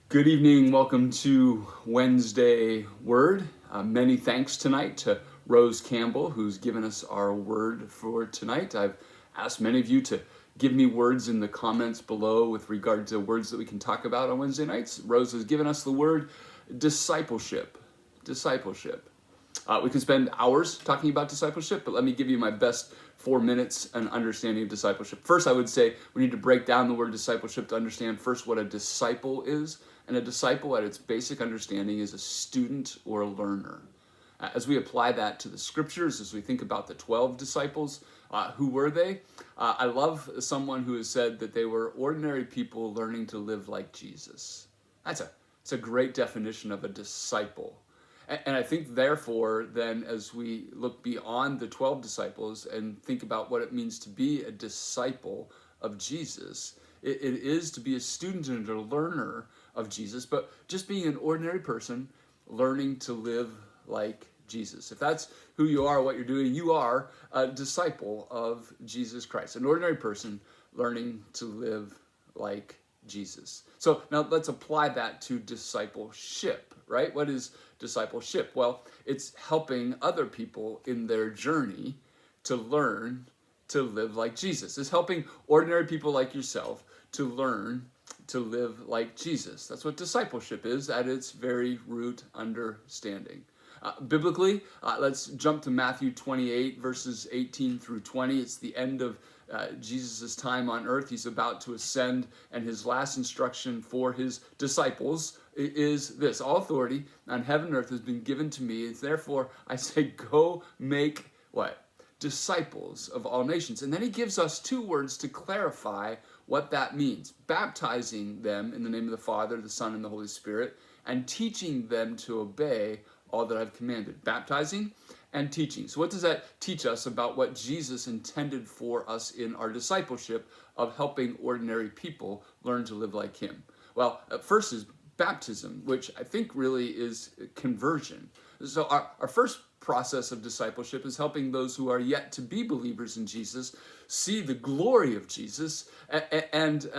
Good evening. Welcome to Wednesday Word. Many thanks tonight to Rose Campbell, who's given us our word for tonight. I've asked many of you to give me words in the comments below with regard to words that we can talk about on Wednesday nights. Rose has given us the word discipleship. Discipleship. We can spend hours talking about discipleship, but let me give you my best 4 minutes and understanding of discipleship. First, I would say we need to break down the word discipleship to understand first what a disciple is. And a disciple at its basic understanding is a student or a learner. As we apply that to the scriptures, as we think about the 12 disciples, who were they? I love someone who has said that they were ordinary people learning to live like Jesus. It's a great definition of a disciple. And I think, therefore, then, as we look beyond the 12 disciples and think about what it means to be a disciple of Jesus, it is to be a student and a learner of Jesus, but just being an ordinary person learning to live like Jesus. If that's who you are, what you're doing, you are a disciple of Jesus Christ, an ordinary person learning to live like Jesus. So now let's apply that to discipleship, right? What is discipleship? Well, it's helping other people in their journey to learn to live like Jesus. It's helping ordinary people like yourself to learn to live like Jesus. That's what discipleship is at its very root understanding. Biblically, let's jump to Matthew 28, verses 18 through 20. It's the end of Jesus' time on earth. He's about to ascend, and his last instruction for his disciples is this: all authority on heaven and earth has been given to me. It's therefore, I say, go make what? Disciples of all nations. And then he gives us two words to clarify what that means: baptizing them in the name of the Father, the Son, and the Holy Spirit, and teaching them to obey all that I've commanded. Baptizing and teaching. So what does that teach us about what Jesus intended for us in our discipleship of helping ordinary people learn to live like him? Well, first is baptism, which I think really is conversion. So our first process of discipleship is helping those who are yet to be believers in Jesus see the glory of Jesus and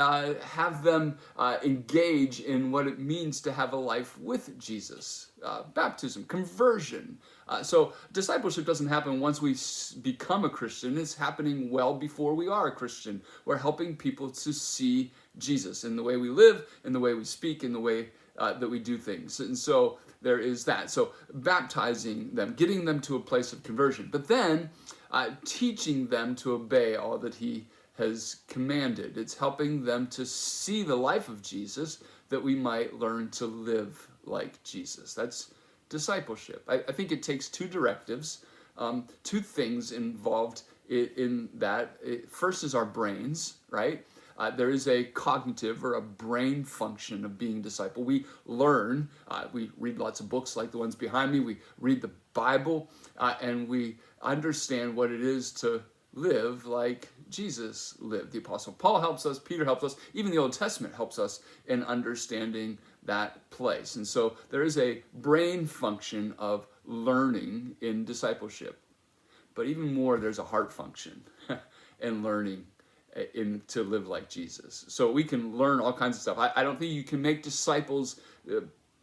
have them engage in what it means to have a life with Jesus. Baptism, conversion. So discipleship doesn't happen once we become a Christian. It's happening well before we are a Christian. We're helping people to see Jesus in the way we live, in the way we speak, in the way that we do things. And so there is that. So baptizing them, getting them to a place of conversion, but then teaching them to obey all that he has commanded. It's helping them to see the life of Jesus that we might learn to live like Jesus. That's discipleship. I think it takes two directives, two things involved in that. First is our brains, right? There is a cognitive or a brain function of being a disciple. We learn, we read lots of books like the ones behind me, we read the Bible, and we understand what it is to live like Jesus lived. The Apostle Paul helps us, Peter helps us, even the Old Testament helps us in understanding that place. And so there is a brain function of learning in discipleship. But even more, there's a heart function in learning to live like Jesus. So we can learn all kinds of stuff. I don't think you can make disciples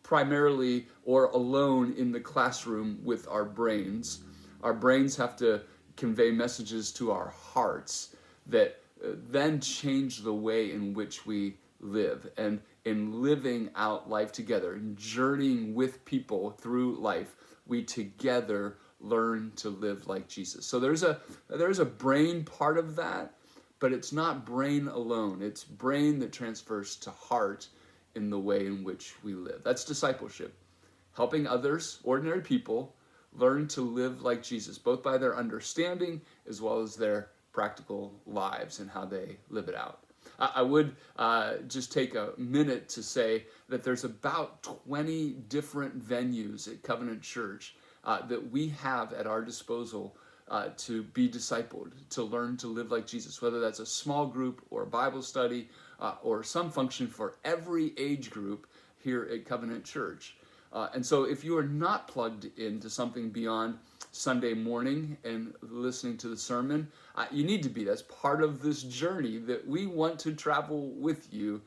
primarily or alone in the classroom with our brains. Our brains have to convey messages to our hearts that then change the way in which we live. And in living out life together, in journeying with people through life, we together learn to live like Jesus. So there's a brain part of that, but it's not brain alone. It's brain that transfers to heart in the way in which we live. That's discipleship. Helping others, ordinary people, learn to live like Jesus, both by their understanding as well as their practical lives and how they live it out. I would just take a minute to say that there's about 20 different venues at Covenant Church that we have at our disposal to be discipled, to learn to live like Jesus, whether that's a small group or a Bible study or some function for every age group here at Covenant Church. And so if you are not plugged into something beyond Sunday morning and listening to the sermon, you need to be. That's part of this journey that we want to travel with you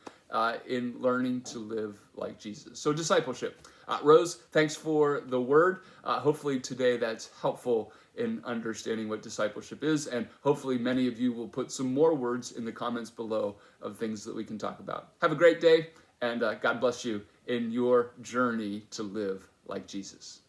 in learning to live like Jesus. So discipleship. Rose, thanks for the word. Hopefully today that's helpful in understanding what discipleship is, and hopefully many of you will put some more words in the comments below of things that we can talk about. Have a great day, and God bless you in your journey to live like Jesus.